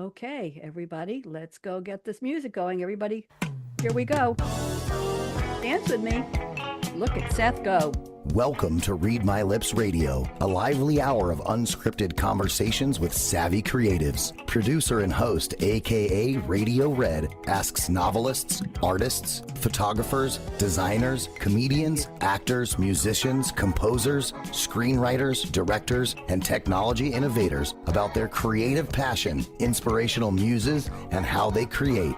Okay, everybody, let's go get this music going. Everybody, here we go. Dance with me. Look at Seth go. Welcome to Read My Lips Radio, a lively hour of unscripted conversations with savvy creatives. Producer and host, akaRadioRed, asks novelists, artists, photographers, designers, comedians, actors, musicians, composers, screenwriters, directors, and technology innovators about their creative passion, inspirational muses, and how they create.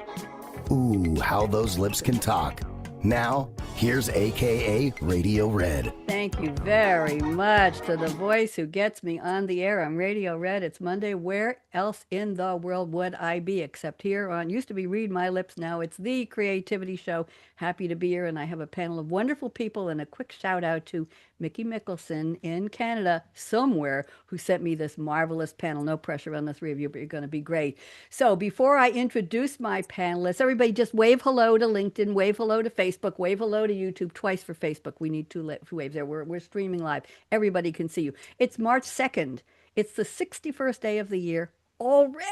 Ooh, how those lips can talk. Now, here's akaRadioRed. Thank you very much to the voice who gets me on the air. I'm Radio Red. It's Monday. Where else in the world would I be except here on, used to be Read My Lips, now it's The Creativity Show. Happy to be here, and I have a panel of wonderful people, and a quick shout out to Mickey Mickelson in Canada somewhere who sent me this marvelous panel. No pressure on the three of you, but you're going to be great. So before I introduce my panelists, everybody just wave hello to LinkedIn, wave hello to Facebook, wave hello to YouTube, twice for Facebook. We need two waves there. We're streaming live. Everybody can see you. It's March 2nd. It's the 61st day of the year already.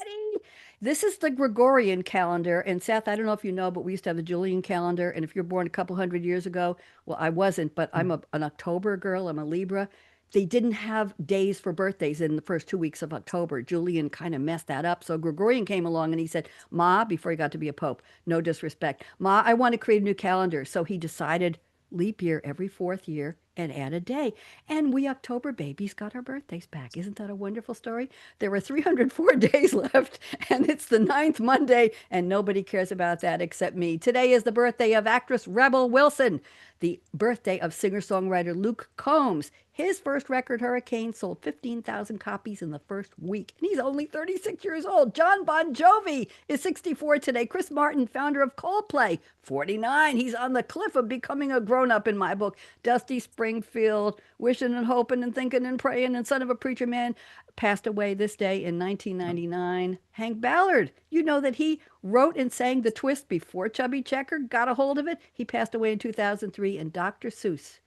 This is the Gregorian calendar. And Seth, I don't know if you know, but we used to have the Julian calendar. And if you're born a couple hundred years ago, well, I wasn't, but I'm an October girl. I'm a Libra. They didn't have days for birthdays in the first 2 weeks of October. Julian kind of messed that up. So Gregorian came along and he said, Ma, before he got to be a pope, no disrespect, Ma, I want to create a new calendar. So he decided leap year every fourth year and add a day. And we October babies got our birthdays back. Isn't that a wonderful story? There were 304 days left, and it's the 9th Monday, and nobody cares about that except me. Today is the birthday of actress Rebel Wilson, the birthday of singer-songwriter Luke Combs. His first record, Hurricane, sold 15,000 copies in the first week, and he's only 36 years old. John Bon Jovi is 64 today. Chris Martin, founder of Coldplay, 49. He's on the cliff of becoming a grown-up in my book. Dusty Springfield, wishing and hoping and thinking and praying, and son of a preacher man, passed away this day in 1999. Hank Ballard, you know that he wrote and sang The Twist before Chubby Checker got a hold of it. He passed away in 2003. And Dr. Seuss,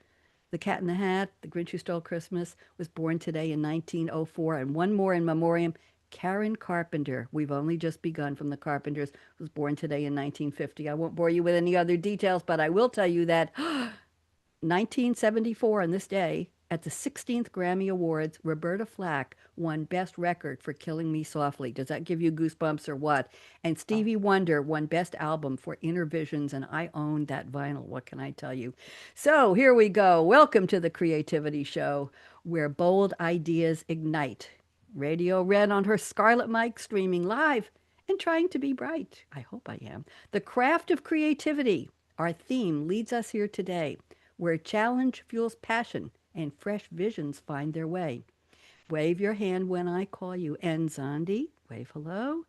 The Cat in the Hat, The Grinch Who Stole Christmas, was born today in 1904. And one more in memoriam, Karen Carpenter. We've only just begun from the Carpenters, was born today in 1950. I won't bore you with any other details, but I will tell you that 1974 on this day, at the 16th Grammy Awards, Roberta Flack won Best Record for Killing Me Softly. Does that give you goosebumps or what? And Stevie Wonder won Best Album for Inner Visions, and I own that vinyl. What can I tell you? So here we go. Welcome to the Creativity Show, where bold ideas ignite. Radio Red on her Scarlett Mic, streaming live and trying to be bright. I hope I am. The craft of creativity, our theme, leads us here today, where challenge fuels passion and fresh visions find their way. Wave your hand when I call you. Nzondi, wave hello.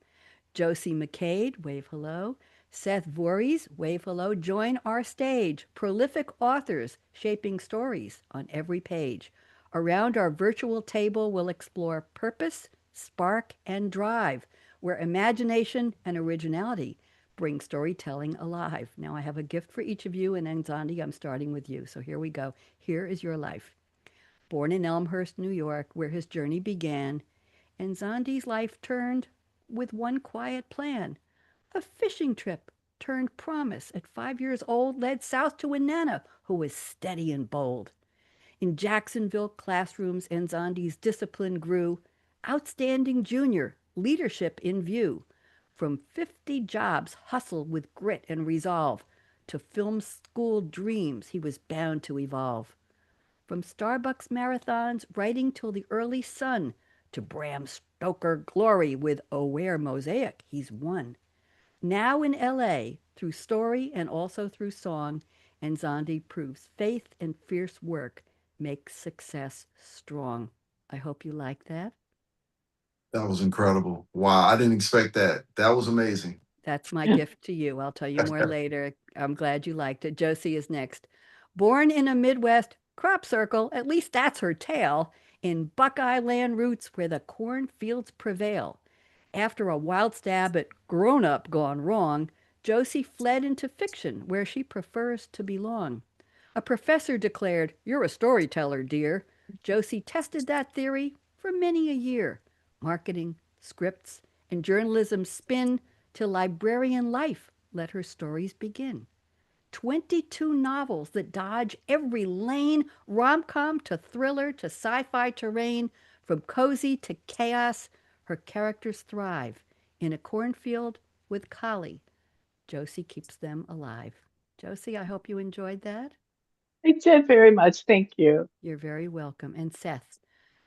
Jocie McKade, wave hello. Seth Voorhees, wave hello. Join our stage. Prolific authors shaping stories on every page. Around our virtual table, we'll explore purpose, spark, and drive, where imagination and originality bring storytelling alive. Now, I have a gift for each of you, and Nzondi, I'm starting with you. So here we go. Here is your life. Born in Elmhurst, New York, where his journey began, Nzondi's life turned with one quiet plan. A fishing trip turned promise. At 5 years old, led south to a Nana who was steady and bold. In Jacksonville classrooms, Nzondi's discipline grew. Outstanding junior, leadership in view. From 50 jobs, hustled with grit and resolve, to film school dreams, he was bound to evolve. From Starbucks marathons, writing till the early sun, to Bram Stoker glory with Aware Mosaic, he's won. Now in L.A., through story and also through song, Nzondi proves faith and fierce work make success strong. I hope you like that. That was incredible. Wow, I didn't expect that. That was amazing. That's my gift to you. I'll tell you more later. I'm glad you liked it. Jocie is next. Born in a Midwest crop circle, at least that's her tale, in Buckeye land roots where the cornfields prevail. After a wild stab at grown-up gone wrong, Jocie fled into fiction where she prefers to belong. A professor declared, "You're a storyteller, dear." Jocie tested that theory for many a year. Marketing, scripts, and journalism's spin to librarian life. Let her stories begin. 22 novels that dodge every lane, rom-com to thriller to sci-fi terrain, from cozy to chaos, her characters thrive. In a cornfield with Collie, Jocie keeps them alive. Jocie, I hope you enjoyed that. I did very much. Thank you. You're very welcome. And Seth,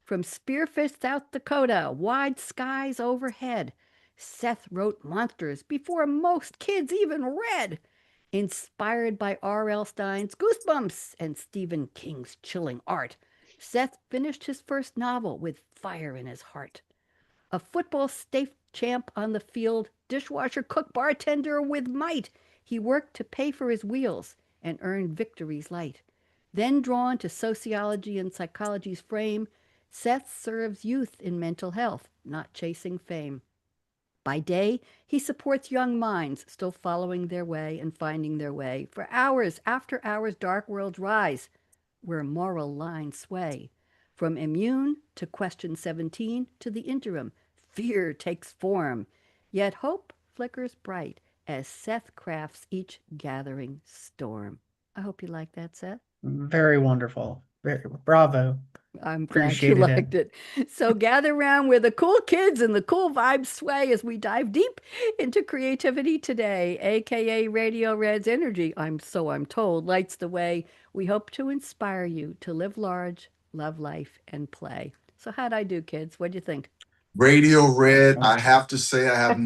from Spearfish, South Dakota, wide skies overhead, Seth wrote monsters before most kids even read. Inspired by R.L. Stein's Goosebumps and Stephen King's chilling art, Seth finished his first novel with fire in his heart. A football state champ on the field, dishwasher, cook, bartender with might, he worked to pay for his wheels and earn victories light. Then drawn to sociology and psychology's frame, Seth serves youth in mental health, not chasing fame. By day, he supports young minds still following their way and finding their way. For hours after hours, dark worlds rise where moral lines sway. From immune to question 17 to the interim, fear takes form. Yet hope flickers bright as Seth crafts each gathering storm. I hope you like that, Seth. Very wonderful. Bravo. I'm glad you Appreciated liked it. So gather around where the cool kids and the cool vibes sway as we dive deep into creativity today, aka Radio Red's energy, I'm told, lights the way. We hope to inspire you to live large, love life, and play. So how'd I do, kids? What'd you think? Radio Red, I have to say, I've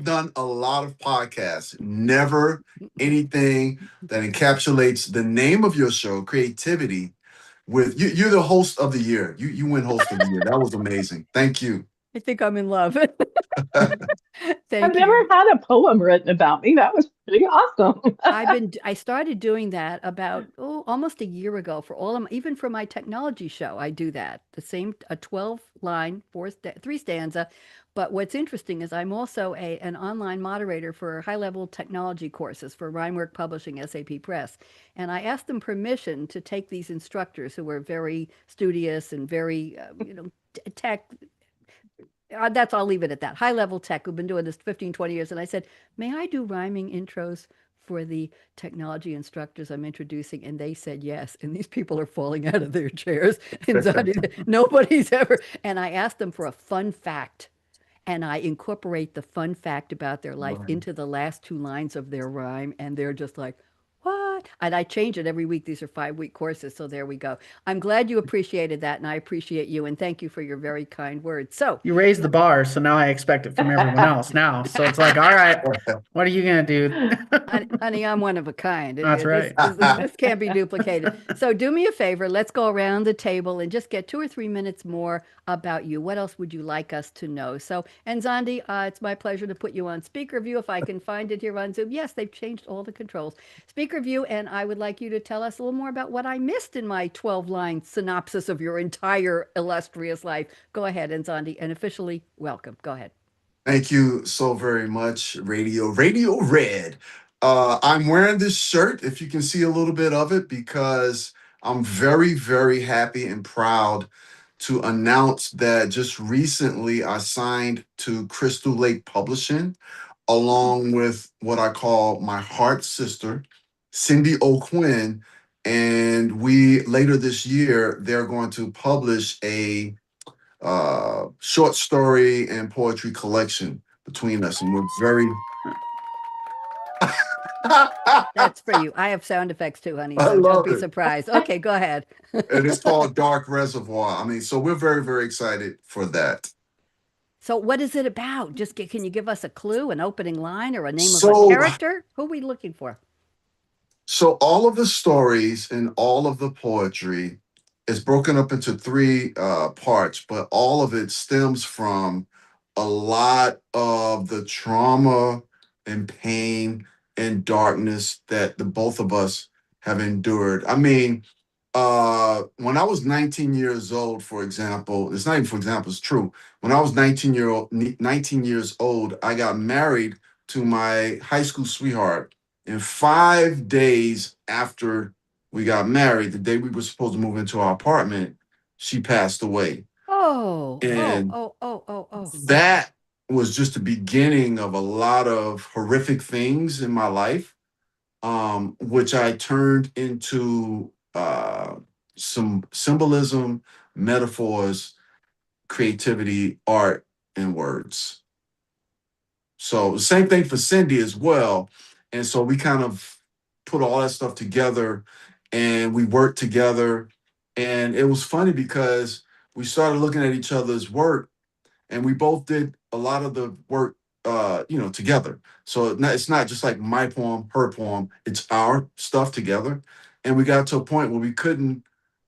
done a lot of podcasts, never anything that encapsulates the name of your show, creativity, with you. You're the host of the year. You win host of the year. That was amazing. Thank you. I think I'm in love. I've Thank never you. had a poem written about me. That was pretty awesome. I started doing that about almost a year ago for all of my, even for my technology show. I do that the same a 12 line three stanza. But what's interesting is I'm also an online moderator for high level technology courses for Rhymework Publishing, SAP Press, and I asked them permission to take these instructors who were very studious and very tech. I'll leave it at that. High level tech who've been doing this 15, 20 years. And I said, may I do rhyming intros for the technology instructors I'm introducing? And they said yes. And these people are falling out of their chairs. Nobody's ever. And I asked them for a fun fact. And I incorporate the fun fact about their life into the last two lines of their rhyme. And they're just like, what? And I change it every week. These are 5-week courses. So there we go. I'm glad you appreciated that. And I appreciate you. And thank you for your very kind words. So You raised the bar, so now I expect it from everyone else now. So it's like, all right, what are you going to do? honey, I'm one of a kind. That's right. This can't be duplicated. So do me a favor. Let's go around the table and just get 2 or 3 minutes more about you. What else would you like us to know? So, Nzondi, it's my pleasure to put you on speaker view if I can find it here on Zoom. Yes, they've changed all the controls. Speaker view, and I would like you to tell us a little more about what I missed in my 12-line synopsis of your entire illustrious life. Go ahead, Nzondi, and officially welcome. Go ahead. Thank you so very much, Radio Red. I'm wearing this shirt, if you can see a little bit of it, because I'm very, very happy and proud to announce that just recently I signed to Crystal Lake Publishing, along with what I call my heart sister, Cindy O'Quinn. And we later this year, they're going to publish a short story and poetry collection between us, and we're very That's for you. I have sound effects too, honey. I So don't love be it. surprised. Okay, go ahead. And it's called Dark Reservoir. I mean, so we're very, very excited for that. So what is it about? Can you give us a clue, an opening line, or a name of a So character? Who are we looking for? so all of the stories and all of the poetry is broken up into three parts, but all of it stems from a lot of the trauma and pain and darkness that the both of us have endured. I mean, when I was 19 years old, for example, it's not even for example, it's true. When I was 19 years old, I got married to my high school sweetheart. And 5 days after we got married, the day we were supposed to move into our apartment, she passed away. Oh, And oh. that was just the beginning of a lot of horrific things in my life, which I turned into some symbolism, metaphors, creativity, art, and words. So the same thing for Cindy as well. And so we kind of put all that stuff together and we worked together. And it was funny because we started looking at each other's work and we both did a lot of the work together. So it's not just like my poem, her poem, it's our stuff together. And we got to a point where we couldn't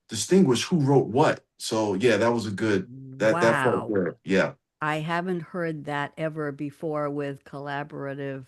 distinguish who wrote what. So yeah, that was a good that felt Wow. good. Yeah. I haven't heard that ever before with collaborative.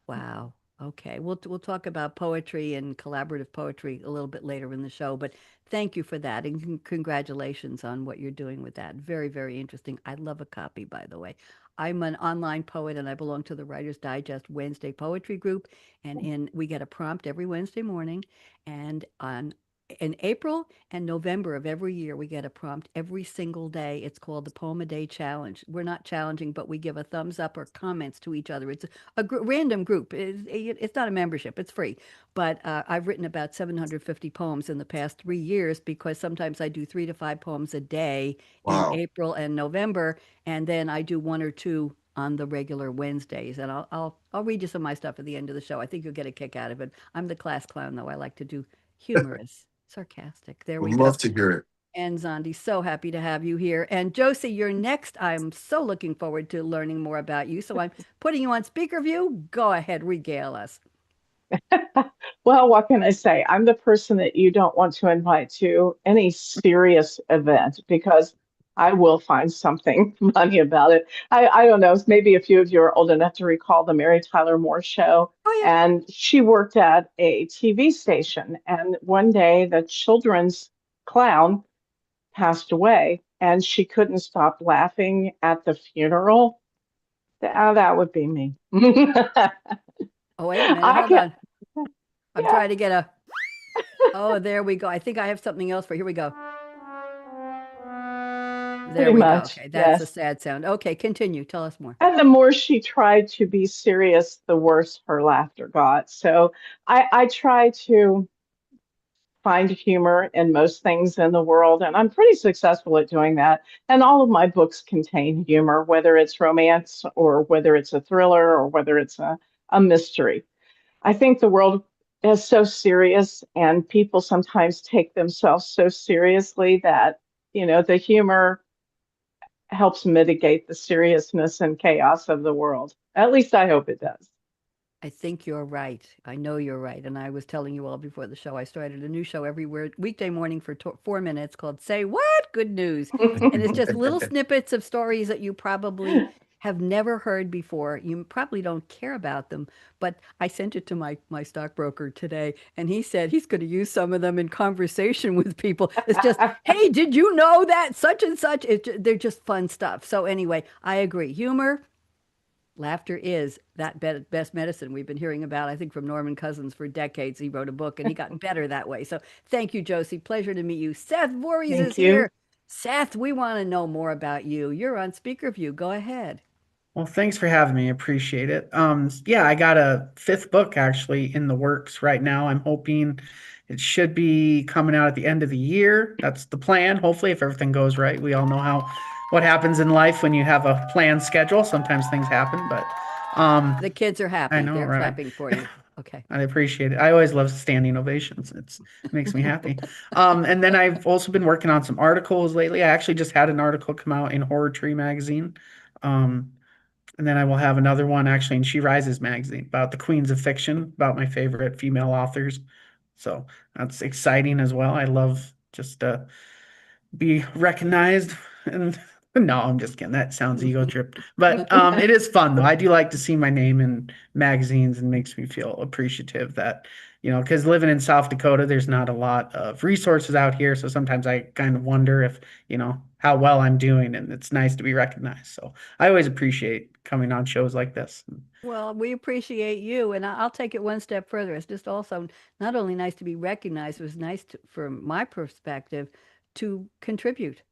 Wow. Okay. We'll talk about poetry and collaborative poetry a little bit later in the show, but thank you for that and congratulations on what you're doing with that. Very, very interesting. I love a copy, by the way. I'm an online poet and I belong to the Writer's Digest Wednesday poetry group, and we get a prompt every Wednesday morning, and on in April and November of every year, we get a prompt every single day. It's called the Poem a Day Challenge. We're not challenging, but we give a thumbs up or comments to each other. It's a random group. It's not a membership. It's free. But I've written about 750 poems in the past 3 years because sometimes I do 3 to 5 poems a day in Wow. April and November, and then I do one or two on the regular Wednesdays. And I'll read you some of my stuff at the end of the show. I think you'll get a kick out of it. I'm the class clown, though. I like to do humorous, sarcastic. There we Would go. love to hear it. And Nzondi, so happy to have you here. And Jocie, you're next. I'm so looking forward to learning more about you. So I'm putting you on speaker view. Go ahead, regale us. Well, what can I say? I'm the person that you don't want to invite to any serious event because I will find something funny about it. I don't know, maybe a few of you are old enough to recall the Mary Tyler Moore show. Oh, yeah. And she worked at a TV station. And one day the children's clown passed away and she couldn't stop laughing at the funeral. That would be me. Oh, wait a minute. I Hold can, on. I'm yeah, trying to get a. Oh, there we go. I think I have something else for. Here we go. There pretty we go. much. Okay, that's a Yes. sad sound. Okay, continue. Tell us more. And the more she tried to be serious, the worse her laughter got. So I try to find humor in most things in the world, and I'm pretty successful at doing that. And all of my books contain humor, whether it's romance or whether it's a thriller or whether it's a mystery. I think the world is so serious, and people sometimes take themselves so seriously that, the humor helps mitigate the seriousness and chaos of the world. At least I hope it does. I think you're right. I know you're right. And I was telling you all before the show, I started a new show every weekday morning for 4 minutes called Say What? Good News. And it's just little snippets of stories that you probably have never heard before. You probably don't care about them, but I sent it to my stockbroker today, and he said he's going to use some of them in conversation with people. It's just, hey, did you know that such and such? They're just fun stuff. So anyway, I agree. Humor, laughter is that best medicine we've been hearing about, I think, from Norman Cousins for decades. He wrote a book and he got better that way. So thank you, Jocie. Pleasure to meet you. Seth Voorhees is Thank you. here. Seth, we want to know more about you. You're on speaker view. Go ahead. Well, thanks for having me. Appreciate it. Yeah, I got a fifth book actually in the works right now. I'm hoping it should be coming out at the end of the year. That's the plan. Hopefully, if everything goes right. We all know what happens in life when you have a planned schedule. Sometimes things happen, but The kids are I happy. know, They're right? clapping for you. Okay. I appreciate it. I always love standing ovations. It makes me happy. And then I've also been working on some articles lately. I actually just had an article come out in Horror Tree magazine. Um, and then I will have another one actually in She Rises magazine about the queens of fiction, about my favorite female authors. So that's exciting as well. I love just be recognized. And no, I'm just kidding. That sounds ego tripped. But it is fun though. I do like to see my name in magazines and makes me feel appreciative that, because living in South Dakota, there's not a lot of resources out here. So sometimes I kind of wonder if, how well I'm doing, and it's nice to be recognized. So I always appreciate coming on shows like this. Well, we appreciate you, and I'll take it one step further. It's just also not only nice to be recognized, it was nice to, from my perspective, to contribute.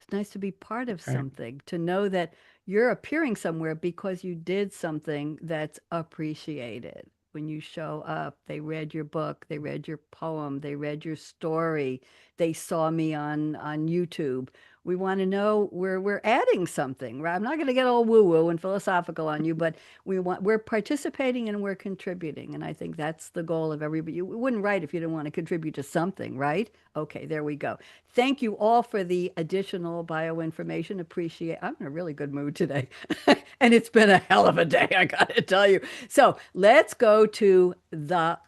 It's nice to be part of Right. something, to know that you're appearing somewhere because you did something that's appreciated. When you show up, they read your book, they read your poem, they read your story, they saw me on YouTube. We want to know we're adding something, right? I'm not going to get all woo-woo and philosophical on you, but we're participating and we're contributing, and I think that's the goal of everybody. You wouldn't write if you didn't want to contribute to something, right? Okay, there we go. Thank you all for the additional bioinformation. Appreciate. I'm in a really good mood today. And it's been a hell of a day, I gotta tell you. So let's go to the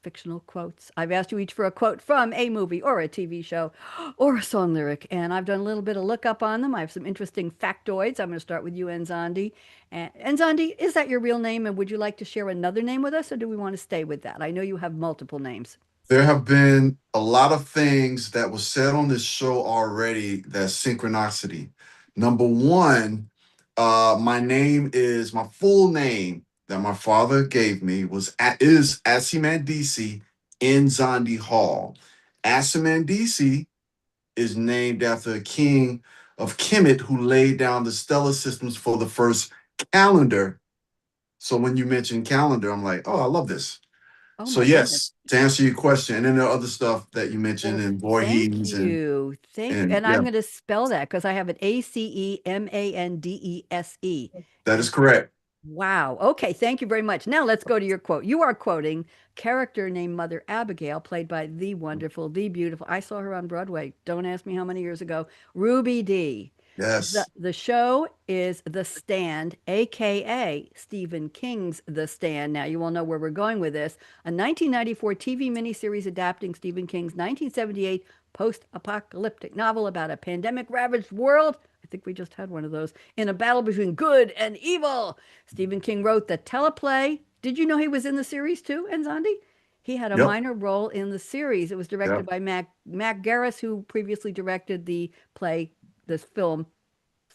fictional quotes. I've asked you each for a quote from a movie or a TV show or a song lyric, and I've done a little bit of lookup on them. I have some interesting factoids. I'm going to start with you, Nzondi. And Nzondi, is that your real name? And would you like to share another name with us, or do we want to stay with that? I know you have multiple names. There have been a lot of things that was said on this show already that's synchronicity. Number one, my full name that my father gave me is Asimandisi Nzondi Hall. Asimandisi is named after a king of Kemet who laid down the stellar systems for the first calendar. So when you mention calendar, I'm like, oh, I love this. Oh So my goodness. yes, to answer your question, and then there are other stuff that you mentioned Well, in thank Voorhees you. Thank you. and And I'm yeah, going to spell that because I have it Acemandese. that is correct. Wow. Okay. Thank you very much. Now let's go to your quote. You are quoting character named Mother Abigail, played by the wonderful, the beautiful. I saw her on Broadway. Don't ask me how many years ago. Ruby Dee. The Yes. the show is The Stand, aka Stephen King's The Stand. Now you all know where we're going with this. A 1994 TV miniseries adapting Stephen King's 1978 post-apocalyptic novel about a pandemic-ravaged world. I think we just had one of those. In a battle between good and evil. Stephen King wrote the teleplay. Did you know he was in the series too, Nzondi? He had a Yep. minor role in the series. It was directed Yep. by Mac Garris, who previously directed the play, this film,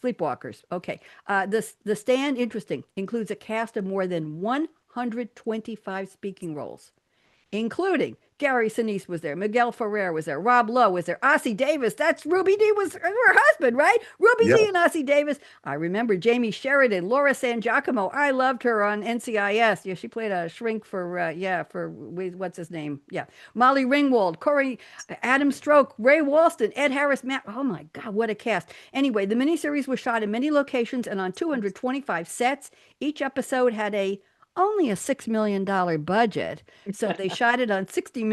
Sleepwalkers. Okay. The Stand, interesting, includes a cast of more than 125 speaking roles, including Gary Sinise was there, Miguel Ferrer was there, Rob Lowe was there, Ossie Davis. That's Ruby Dee was her husband, right? Ruby Dee Yep. and Ossie Davis. I remember Jamie Sheridan, Laura San Giacomo. I loved her on NCIS. Yeah, she played a shrink for what's his name? Yeah, Molly Ringwald, Corey, Adam Stroke, Ray Walston, Ed Harris, Matt. Oh my God, what a cast! Anyway, the miniseries was shot in many locations and on 225 sets. Each episode had only a $6 million budget. So they shot it on 16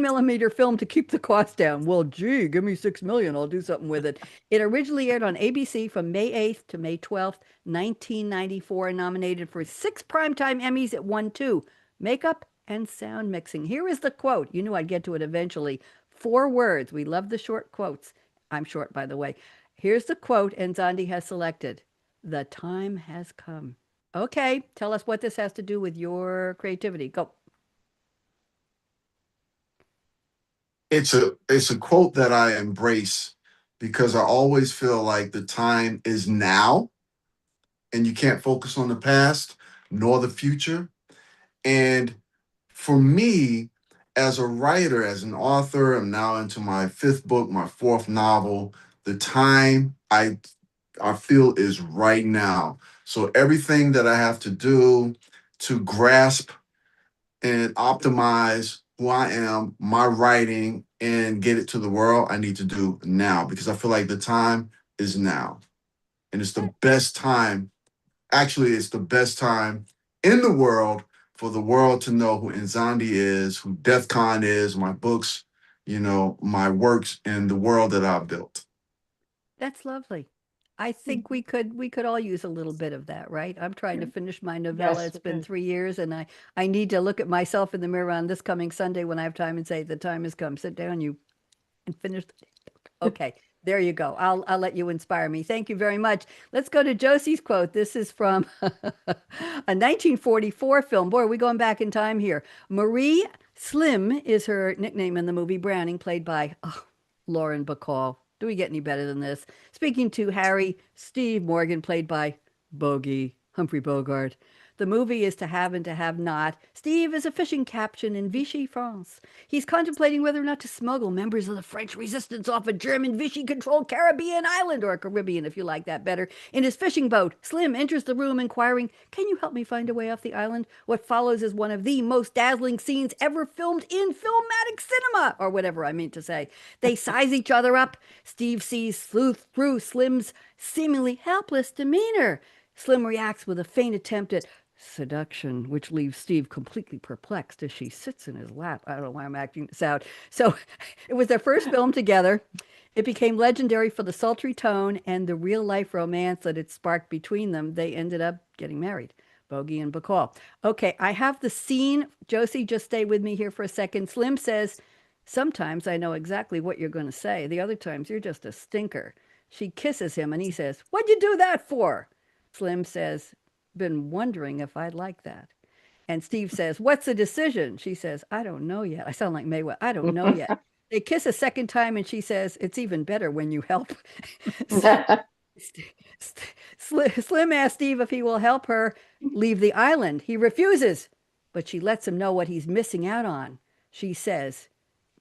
millimeter film to keep the cost down. Well, gee, give me 6 million. I'll do something with it. It originally aired on ABC from May 8th to May 12th, 1994, nominated for 6 Primetime Emmys. It won 2, makeup and sound mixing. Here is the quote. You knew I'd get to it eventually. 4 words. We love the short quotes. I'm short, by the way. Here's the quote Nzondi has selected. The time has come. Okay, tell us what this has to do with your creativity. Go. It's a quote that I embrace because I always feel like the time is now and you can't focus on the past nor the future. And for me, as a writer, as an author, I'm now into my 5th book, my 4th novel. The time I feel is right now. So everything that I have to do to grasp and optimize who I am, my writing, and get it to the world, I need to do now because I feel like the time is now. And it's the best time. Actually, it's the best time in the world for the world to know who Nzondi is, who DEFCON is, my books, my works, and the world that I've built. That's lovely. I think we could all use a little bit of that, right? I'm trying to finish my novella. Yes, It's we been could. 3 years, and I need to look at myself in the mirror on this coming Sunday when I have time and say, "The time has come. Sit down, you, and finish." Okay, there you go. I'll let you inspire me. Thank you very much. Let's go to Josie's quote. This is from a 1944 film. Boy, are we going back in time here. Marie Slim is her nickname in the movie Browning, played by Lauren Bacall. Do we get any better than this? Speaking to Harry, Steve Morgan, played by Bogey, Humphrey Bogart. The movie is To Have and to Have Not. Steve is a fishing captain in Vichy, France. He's contemplating whether or not to smuggle members of the French resistance off a German Vichy-controlled Caribbean island, or Caribbean if you like that better. In his fishing boat, Slim enters the room inquiring, "Can you help me find a way off the island?" What follows is one of the most dazzling scenes ever filmed in filmatic cinema, or whatever I mean to say. They size each other up. Steve sees through Slim's seemingly helpless demeanor. Slim reacts with a faint attempt at seduction, which leaves Steve completely perplexed as she sits in his lap. I don't know why I'm acting this out. So it was their first film together. It became legendary for the sultry tone and the real life romance that it sparked between them. They ended up getting married. Bogey and Bacall. Okay, I have the scene. Jocie, just stay with me here for a second. Slim says, "Sometimes I know exactly what you're going to say. The other times you're just a stinker." She kisses him and he says, "What'd you do that for?" Slim says, "Been wondering if I'd like that." And Steve says, "What's the decision?" She says, "I don't know yet." I sound like Mayweather. "I don't know yet." They kiss a second time and she says, "It's even better when you help." Slim asks Steve if he will help her leave the island. He refuses, but she lets him know what he's missing out on. She says,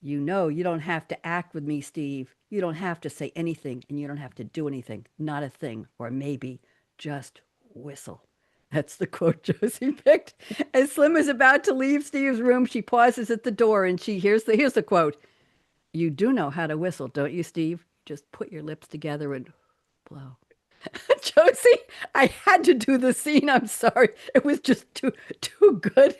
"You know, you don't have to act with me, Steve. You don't have to say anything, and you don't have to do anything. Not a thing, or maybe just whistle." That's the quote Jocie picked. As Slim is about to leave Steve's room, she pauses at the door and here's the quote. "You do know how to whistle, don't you, Steve? Just put your lips together and blow." Jocie, I had to do the scene. I'm sorry. It was just too good.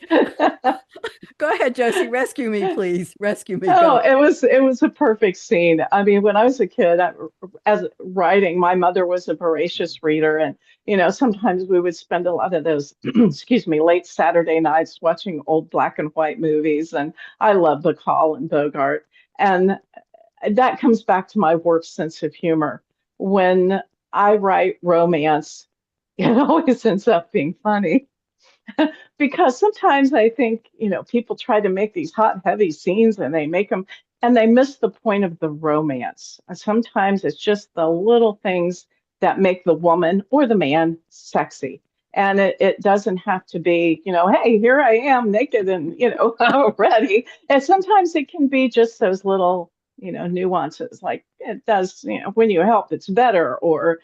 Go ahead, Jocie. Rescue me, please. Rescue me. Oh, Go. it was a perfect scene. I mean, when I was a kid, as writing, my mother was a voracious reader, and sometimes we would spend a lot of those, excuse me, late Saturday nights watching old black and white movies. And I love Bacall and Bogart, and that comes back to my work sense of humor. When I write romance, it always ends up being funny. Because sometimes I think, people try to make these hot, heavy scenes and they make them and they miss the point of the romance. And sometimes it's just the little things that make the woman or the man sexy. And it doesn't have to be, hey, here I am naked and, ready. And sometimes it can be just those little, nuances like it does, when you help, it's better, or,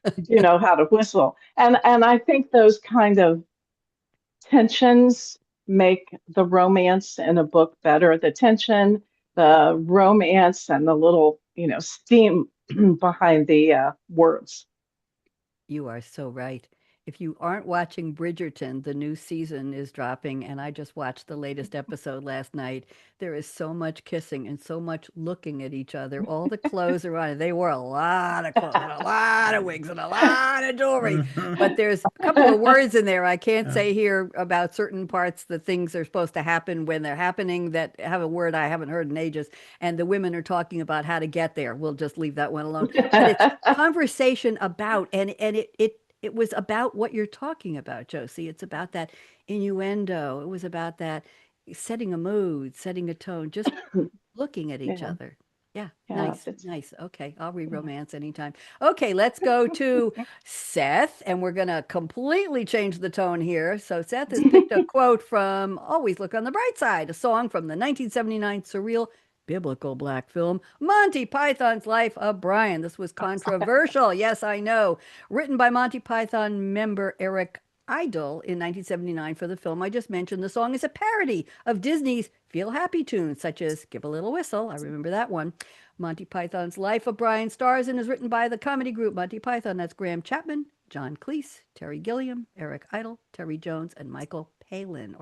how to whistle. And I think those kind of tensions make the romance in a book better. The tension, the romance, and the little, steam behind the words. You are so right. If you aren't watching Bridgerton, the new season is dropping, and I just watched the latest episode last night. There is so much kissing and so much looking at each other. All the clothes are on. They wore a lot of clothes and a lot of wigs and a lot of jewelry. But there's a couple of words in there I can't Yeah. say here about certain parts, the things are supposed to happen when they're happening, that have a word I haven't heard in ages. And the women are talking about how to get there. We'll just leave that one alone. But it's conversation about, and it was about what you're talking about, Jocie. It's about that innuendo. It was about that setting a mood, setting a tone, just looking at each Yeah, other. Yeah, yeah, nice, nice. Okay, I'll read romance anytime. Okay, let's go to Seth, and we're going to completely change the tone here. So Seth has picked a quote from Always Look on the Bright Side, a song from the 1979 surreal biblical black film Monty Python's Life of Brian. This was controversial. Yes, I know. Written by Monty Python member Eric Idle in 1979 for the film I just mentioned. The song is a parody of Disney's Feel Happy tunes, such as Give a Little Whistle. I remember that one. Monty Python's Life of Brian stars and is written by the comedy group Monty Python. That's Graham Chapman, John Cleese, Terry Gilliam, Eric Idle, Terry Jones, and Michael Palin.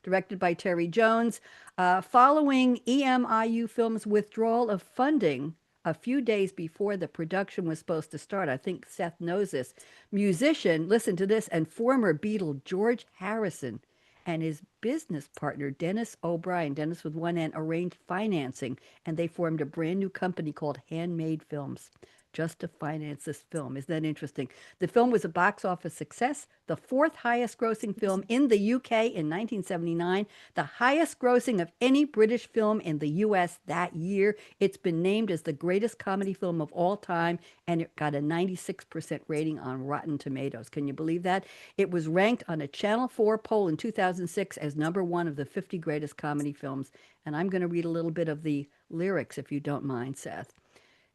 Directed by Terry Jones. Following EMIU Films' withdrawal of funding a few days before the production was supposed to start, I think Seth knows this, musician, listen to this, and former Beatle George Harrison and his business partner Dennis O'Brien, Dennis with one N, arranged financing, and they formed a brand new company called Handmade Films. just to finance this film. Isn't that interesting? The film was a box office success, the fourth highest grossing film in the UK in 1979, the highest grossing of any British film in the US that year. It's been named as the greatest comedy film of all time, and it got a 96% rating on Rotten Tomatoes. Can you believe that? It was ranked on a Channel 4 poll in 2006 as #1 of the 50 greatest comedy films. And I'm going to read a little bit of the lyrics, if you don't mind, Seth.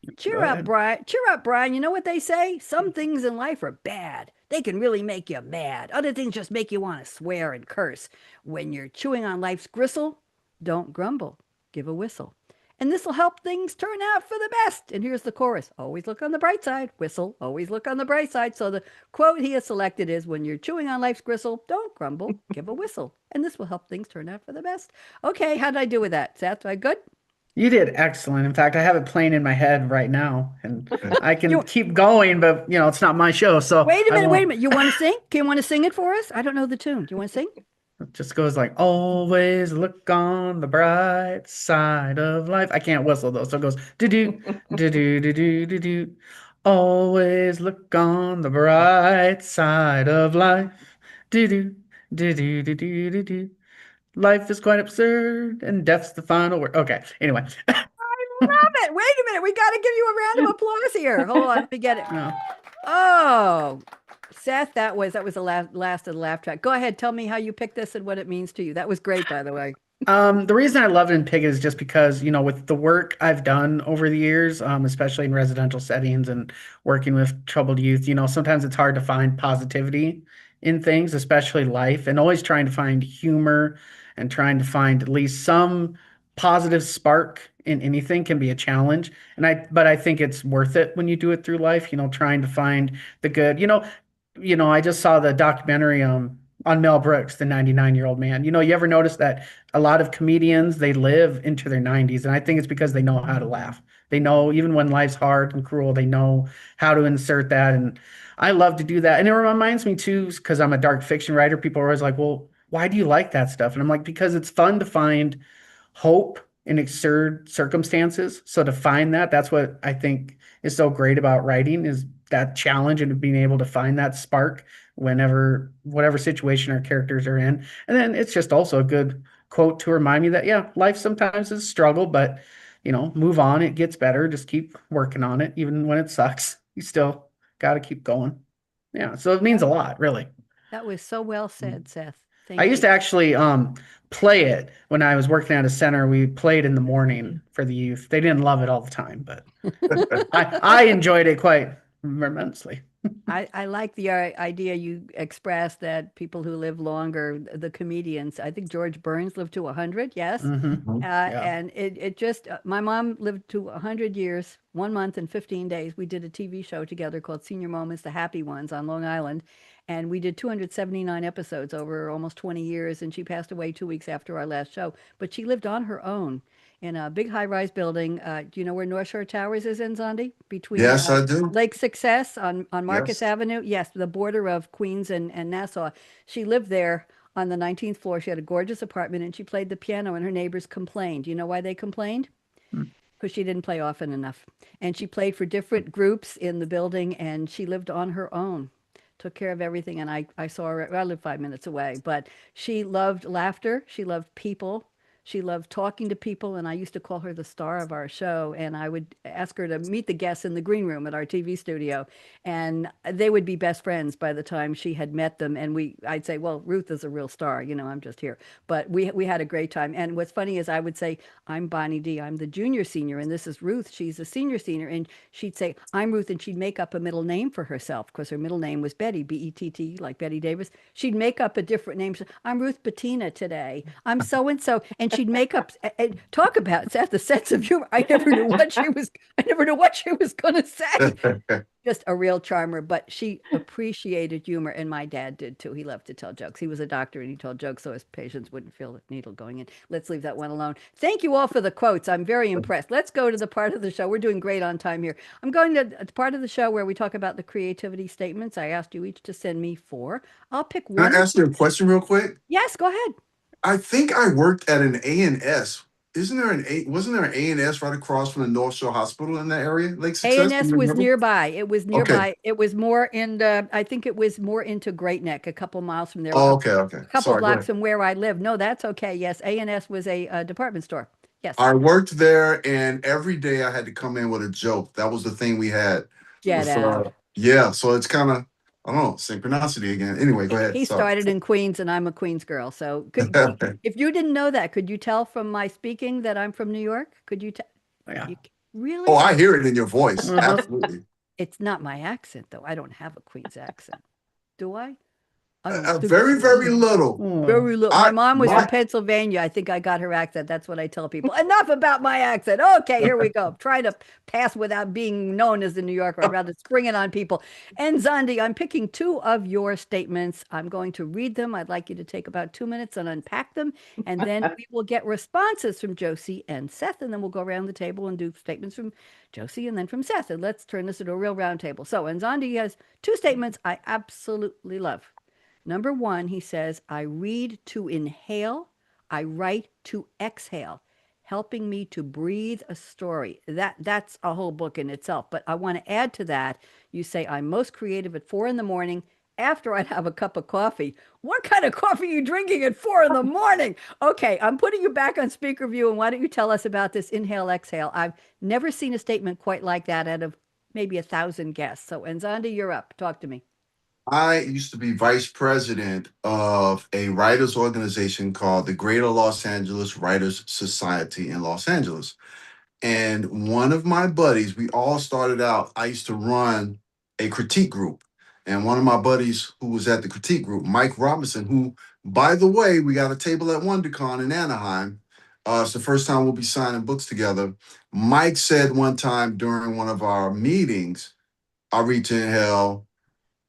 Go Cheer up, ahead. Brian. Cheer up, Brian. You know what they say? Some things in life are bad. They can really make you mad. Other things just make you want to swear and curse. When you're chewing on life's gristle, don't grumble. Give a whistle. And this will help things turn out for the best. And here's the chorus. Always look on the bright side. Whistle. Always look on the bright side. So the quote he has selected is, when you're chewing on life's gristle, don't grumble. Give a whistle. And this will help things turn out for the best. Okay, how did I do with that? Seth, am I good? You did excellent. In fact, I have it playing in my head right now, and I can You keep going, but it's not my show, so Wait a I minute, wait a won't. minute. You want to sing? Can you want to sing it for us? I don't know the tune. Do you want to sing? It just goes like, always look on the bright side of life. I can't whistle though, so it goes do do do do do do do do. Always look on the bright side of life. Do do do do do do do do. Life is quite absurd, and death's the final word. Okay, anyway. Stop it. Wait a minute. We got to give you a round of applause here. Hold on. Let me get it. No. Oh, Seth, that was the last of the laugh track. Go ahead. Tell me how you picked this and what it means to you. That was great, by the way. The reason I love it in Pig is just because, with the work I've done over the years, especially in residential settings and working with troubled youth, sometimes it's hard to find positivity in things, especially life, and always trying to find humor and trying to find at least some positive spark in anything can be a challenge. But I think it's worth it when you do it through life, trying to find the good. I just saw the documentary on Mel Brooks, the 99-year-old man. You ever notice that a lot of comedians, they live into their 90s, and I think it's because they know how to laugh. They know even when life's hard and cruel, they know how to insert that. And I love to do that. And it reminds me too, because I'm a dark fiction writer, people are always like, well, why do you like that stuff? And I'm like, because it's fun to find hope in absurd circumstances. So to find that's what I think is so great about writing, is that challenge and being able to find that spark whatever situation our characters are in. And then it's just also a good quote to remind me that, yeah, life sometimes is a struggle, but move on. It gets better. Just keep working on it. Even when it sucks, you still got to keep going. Yeah. So it means a lot, really. That was so well said, Seth. I Thank used you. to actually play it when I was working at a center. We played in the morning for the youth. They didn't love it all the time, but I enjoyed it quite immensely. I like the idea you expressed that people who live longer, the comedians, I think George Burns lived to 100, yes? Hmm. Yeah. And it just, my mom lived to 100 years, 1 month and 15 days. We did a TV show together called Senior Moments, The Happy Ones on Long Island. And we did 279 episodes over almost 20 years. And she passed away 2 weeks after our last show. But she lived on her own in a big high-rise building. Do you know where North Shore Towers is in Zondi? Between Yes, I do. Lake Success on Marcus Yes. Avenue. Yes, the border of Queens and Nassau. She lived there on the 19th floor. She had a gorgeous apartment and she played the piano and her neighbors complained. Do you know why they complained? Mm. Because she didn't play often enough. And she played for different groups in the building and she lived on her own. Took care of everything. And I saw her, I lived 5 minutes away, but she loved laughter. She loved people. She loved talking to people, and I used to call her the star of our show. And I would ask her to meet the guests in the green room at our TV studio, and they would be best friends by the time she had met them. And I'd say, "Well, Ruth is a real star, I'm just here." But we had a great time. And what's funny is I would say, "I'm Bonnie D. I'm the junior senior, and this is Ruth. She's a senior senior." And she'd say, "I'm Ruth," and she'd make up a middle name for herself because her middle name was Betty, Betty, like Betty Davis. She'd make up a different name. "I'm Ruth Bettina today. I'm so and so," and she'd make up and talk about Seth, the sense of humor. I never knew what she was. I never knew what she was going to say. Just a real charmer, but she appreciated humor, and my dad did too. He loved to tell jokes. He was a doctor and he told jokes so his patients wouldn't feel the needle going in. Let's leave that one alone. Thank you all for the quotes. I'm very impressed. Let's go to the part of the show. We're doing great on time here. I'm going to the part of the show where we talk about the creativity statements. I asked you each to send me 4. I'll pick Can one. I ask you a question real quick? Yes, go ahead. I think I worked at an A&S wasn't there an A&S right across from the North Shore Hospital in that area, Lake Success? Do A&S you was remember? nearby. It was Okay. nearby. It was more in the, I think it was more into Great Neck, a couple miles from there, Oh, okay, okay. a couple Sorry, go blocks ahead. from where I live. No, that's okay. Yes, A&S was a department store. Yes, I worked there, and every day I had to come in with a joke. That was the thing we had get with out. yeah. So it's kind of, I don't know, synchronicity again. Anyway, go ahead. He Sorry. started in Queens, and I'm a Queens girl. So, if you didn't know that, could you tell from my speaking that I'm from New York? Could you tell? Yeah. You really? Oh, I hear it in your voice. Uh-huh. Absolutely. It's not my accent, though. I don't have a Queens accent. Do I? I don't think Very, so. very little. Oh. Very little. My I mom was from my Pennsylvania. I think I got her accent. That's what I tell people. Enough about my accent. Okay, here we go. Try to pass without being known as a New Yorker. I'd rather spring it on people. And Zondi, I'm picking two of your statements. I'm going to read them. I'd like you to take about 2 minutes and unpack them. And then we will get responses from Jocie and Seth. And then we'll go around the table and do statements from Jocie and then from Seth. And let's turn this into a real round table. So, and Zondi has two statements I absolutely love. Number one, he says, I read to inhale, I write to exhale, helping me to breathe a story. That's a whole book in itself. But I want to add to that. You say I'm most creative at 4 in the morning after I have a cup of coffee. What kind of coffee are you drinking at 4 in the morning? Okay, I'm putting you back on speaker view, and why don't you tell us about this inhale exhale? I've never seen a statement quite like that out of maybe 1,000 guests. So, Nzondi, you're up. Talk to me. I used to be vice president of a writers organization called the Greater Los Angeles Writers Society in Los Angeles. And one of my buddies, we all started out, I used to run a critique group. And one of my buddies who was at the critique group, Mike Robinson, who, by the way, we got a table at WonderCon in Anaheim. It's the first time we'll be signing books together. Mike said one time during one of our meetings, I read to hell,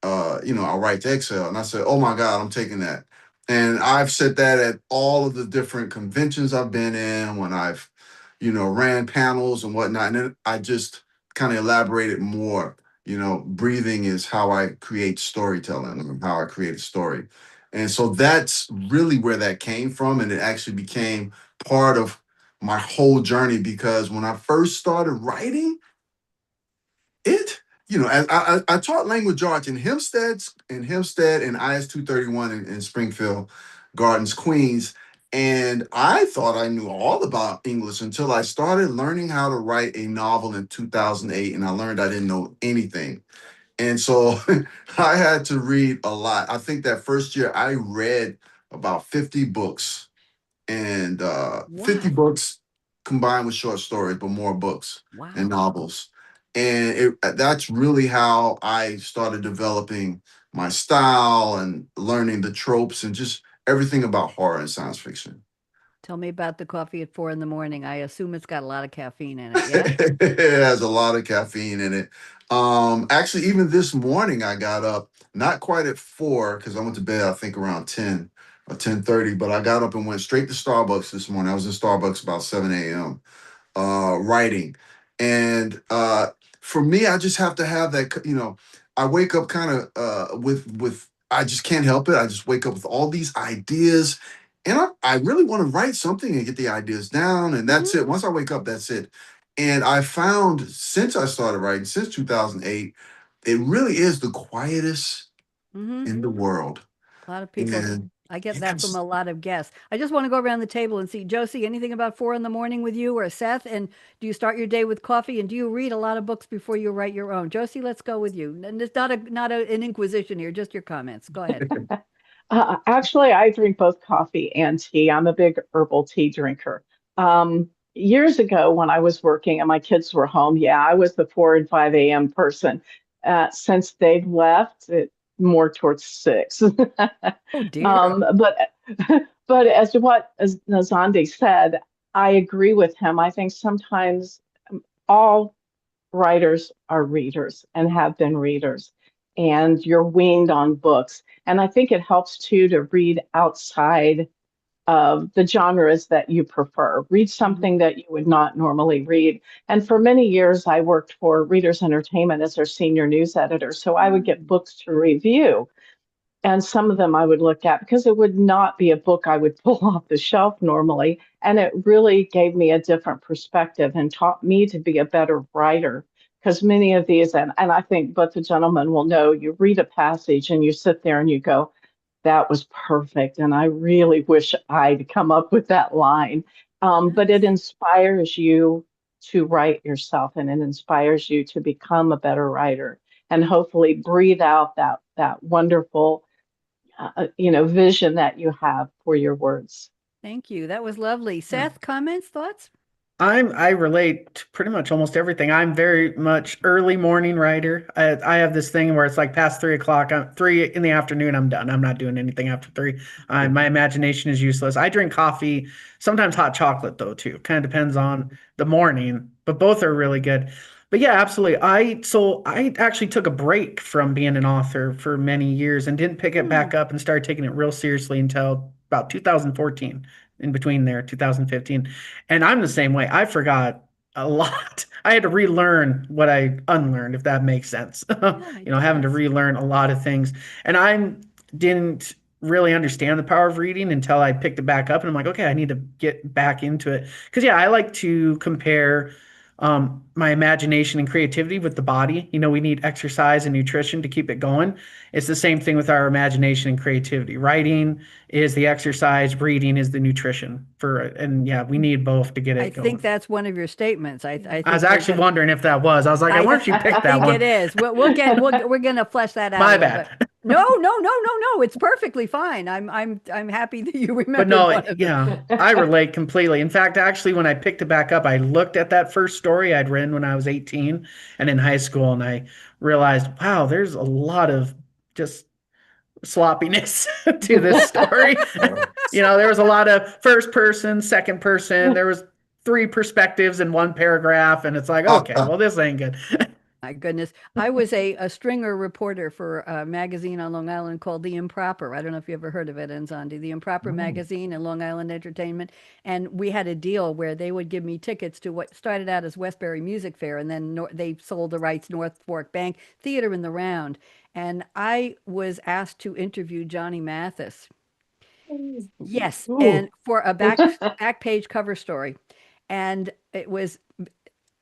I'll write to exhale. And I said, oh my God, I'm taking that. And I've said that at all of the different conventions I've been in when I've, ran panels and whatnot. And then I just kind of elaborated more. Breathing is how I create storytelling and how I create a story. And so that's really where that came from. And it actually became part of my whole journey because when I first started writing, it as I taught language arts in Hempstead and IS 231 in Springfield Gardens, Queens, and I thought I knew all about English until I started learning how to write a novel in 2008, and I learned I didn't know anything. And so I had to read a lot. I think that first year I read about 50 books and 50 Wow. books combined with short stories, but more books and Wow. novels. And that's really how I started developing my style and learning the tropes and just everything about horror and science fiction. Tell me about the coffee at 4 in the morning. I assume it's got a lot of caffeine in it. Yes? It has a lot of caffeine in it. Actually, even this morning I got up not quite at 4 because I went to bed I think around 10 or 10:30, but I got up and went straight to Starbucks this morning. I was in Starbucks about 7 a.m. Writing. And for me, I just have to have that, I wake up kind of with I just can't help it. I just wake up with all these ideas. And I really want to write something and get the ideas down. And Mm-hmm. that's it. Once I wake up, that's it. And I found since I started writing, since 2008, it really is the quietest Mm-hmm. in the world. A lot of people. And I get that from yes. a lot of guests. I just want to go around the table and see, Jocie, anything about 4 in the morning with you or Seth? And do you start your day with coffee? And do you read a lot of books before you write your own? Jocie, let's go with you. And it's not an inquisition here, just your comments. Go ahead. Actually, I drink both coffee and tea. I'm a big herbal tea drinker. Years ago, when I was working and my kids were home, yeah, I was the 4 and 5 a.m. person. Since they've left, more towards 6. Oh dear. But as to what as Nzondi said, I agree with him. I think sometimes all writers are readers and have been readers, and you're weaned on books. And I think it helps too to read outside of the genres that you prefer. Read Mm-hmm. something that you would not normally read. And for many years, I worked for Readers Entertainment as their senior news editor. So I would get Mm. books to review. And some of them I would look at because it would not be a book I would pull off the shelf normally. And it really gave me a different perspective and taught me to be a better writer. Because many of these, and I think both the gentlemen will know, you read a passage and you sit there and you go, that was perfect. And I really wish I'd come up with that line. But it Yes. inspires you to write yourself and it inspires you to become a better writer and hopefully breathe out that wonderful vision that you have for your words. Thank you. That was lovely. Yeah. Seth, comments, thoughts? I relate to pretty much almost everything. I'm very much early morning writer. I have this thing where it's like past 3 o'clock. 3 in the afternoon. I'm done. I'm not doing anything after three. My imagination is useless. I drink coffee, sometimes hot chocolate though too. Kind of depends on the morning, but both are really good. But yeah, absolutely. I actually took a break from being an author for many years and didn't pick it Hmm. back up and started taking it real seriously until about 2014. In between there, 2015. And I'm the same way. I forgot a lot. I had to relearn what I unlearned, if that makes sense. Yeah, it Having to does. relearn a lot of things. And I didn't really understand the power of reading until I picked it back up. And I'm like, okay, I need to get back into it. Because, yeah, I like to compare my imagination and creativity with the body. We need exercise and nutrition to keep it going. It's the same thing with our imagination and creativity. Writing is the exercise, reading is the nutrition for it. And yeah, we need both to get I it think going. that's one of your statements. I I was think we're actually gonna. wondering if that was. I was like, I wonder if you I picked that think it one. is. We're gonna flesh that out a My little bit. bad. No, no, no, no, no. It's perfectly fine. I'm happy that you But remembered no, one of them. yeah, I relate completely. In fact, actually, when I picked it back up, I looked at that first story I'd written when I was 18 and in high school, and I realized, wow, there's a lot of just sloppiness to this story. There was a lot of first person, second person. There was three perspectives in one paragraph, and it's like, okay, well, this ain't good. My goodness. I was a stringer reporter for a magazine on Long Island called The Improper. I don't know if you ever heard of it, Nzondi. The Improper magazine and Long Island Entertainment. And we had a deal where they would give me tickets to what started out as Westbury Music Fair, and then they sold the rights North Fork Bank Theater in the Round. And I was asked to interview Johnny Mathis. Yes, Ooh. and for a back page cover story. And it was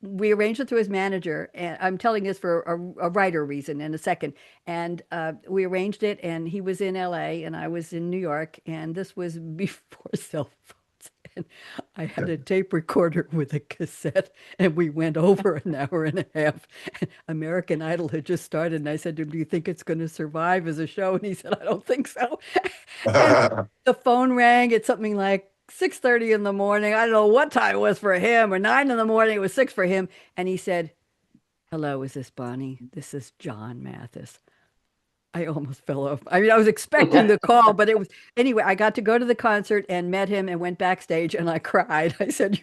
we arranged it through his manager, and I'm telling this for a writer reason in a second. And we arranged it, and he was in LA, and I was in New York, and this was before cell phones. And I had a tape recorder with a cassette, and we went over an hour and a half. And American Idol had just started, and I said to him, "Do you think it's going to survive as a show?" And he said, "I don't think so." And the phone rang at something like 6:30 in the morning. I don't know what time it was for him, or 9 in the morning. It was 6 for him. And he said, "Hello, is this Bonnie? This is John Mathis." I almost fell off. I mean, I was expecting the call, but it was anyway. I got to go to the concert and met him and went backstage and I cried. I said,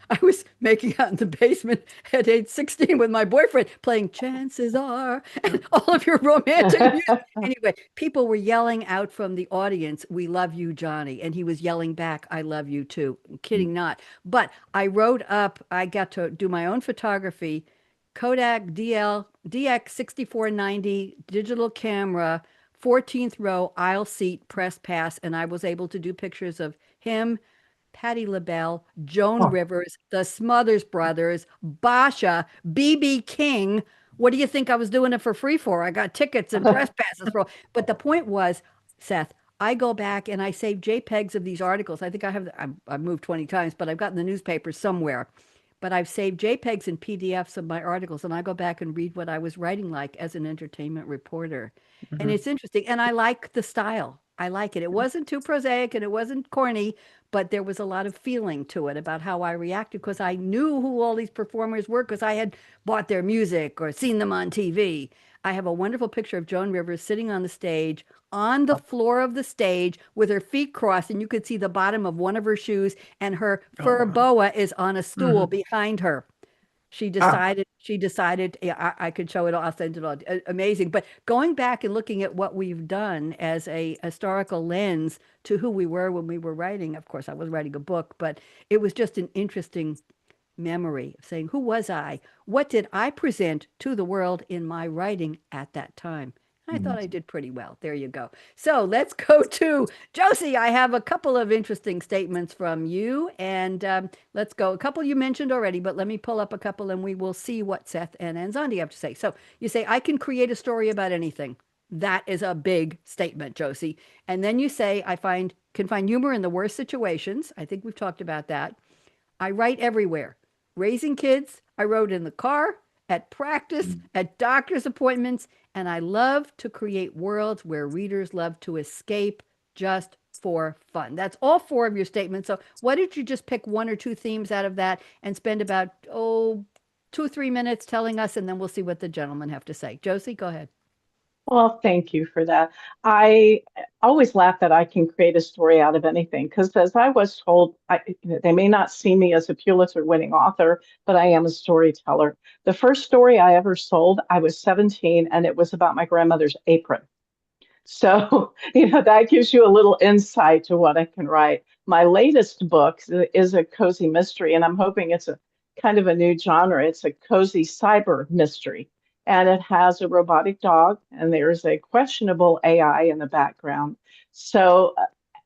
I was making out in the basement at age 16 with my boyfriend playing Chances Are and all of your romantic music. Anyway, people were yelling out from the audience, "We love you, Johnny." And he was yelling back, "I love you too." I'm kidding not. But I got to do my own photography. Kodak DX 6490 digital camera, 14th row aisle seat press pass, and I was able to do pictures of him, Patti LaBelle, Joan Rivers, the Smothers Brothers, Basha, BB King. What do you think I was doing it for free for? I got tickets and press passes for. But the point was, Seth, I go back and I save JPEGs of these articles. I think I've moved 20 times, but I've gotten the newspaper somewhere. But I've saved JPEGs and PDFs of my articles, and I go back and read what I was writing like as an entertainment reporter. And Mhm. it's interesting. And I like the style. I like it. It wasn't too prosaic and it wasn't corny, but there was a lot of feeling to it about how I reacted because I knew who all these performers were because I had bought their music or seen them on TV. I have a wonderful picture of Joan Rivers sitting on the stage, on the floor of the stage with her feet crossed, and you could see the bottom of one of her shoes, and her Oh, fur wow. boa is on a stool Mhm. behind her. She decided, yeah, I could show it. I'll send it all. Amazing. But going back and looking at what we've done as a historical lens to who we were when we were writing, of course, I was writing a book, but it was just an interesting memory of saying, who was I? What did I present to the world in my writing at that time? I thought I did pretty well. There you go. So let's go to Jocie. I have a couple of interesting statements from you, and let's go. A couple you mentioned already, but let me pull up a couple and we will see what Seth and Nzondi have to say. So you say, I can create a story about anything. That is a big statement, Jocie. And then you say, can find humor in the worst situations. I think we've talked about that. I write everywhere. Raising kids, I wrote in the car, at practice, at doctor's appointments, and I love to create worlds where readers love to escape just for fun. That's all four of your statements. So why don't you just pick one or two themes out of that and spend about, 2 or 3 minutes telling us, and then we'll see what the gentlemen have to say. Jocie, go ahead. Well, thank you for that. I always laugh that I can create a story out of anything because, as I was told, they may not see me as a Pulitzer-winning author, but I am a storyteller. The first story I ever sold, I was 17, and it was about my grandmother's apron. So, that gives you a little insight to what I can write. My latest book is a cozy mystery, and I'm hoping it's a kind of a new genre. It's a cozy cyber mystery, and it has a robotic dog, and there's a questionable AI in the background. So,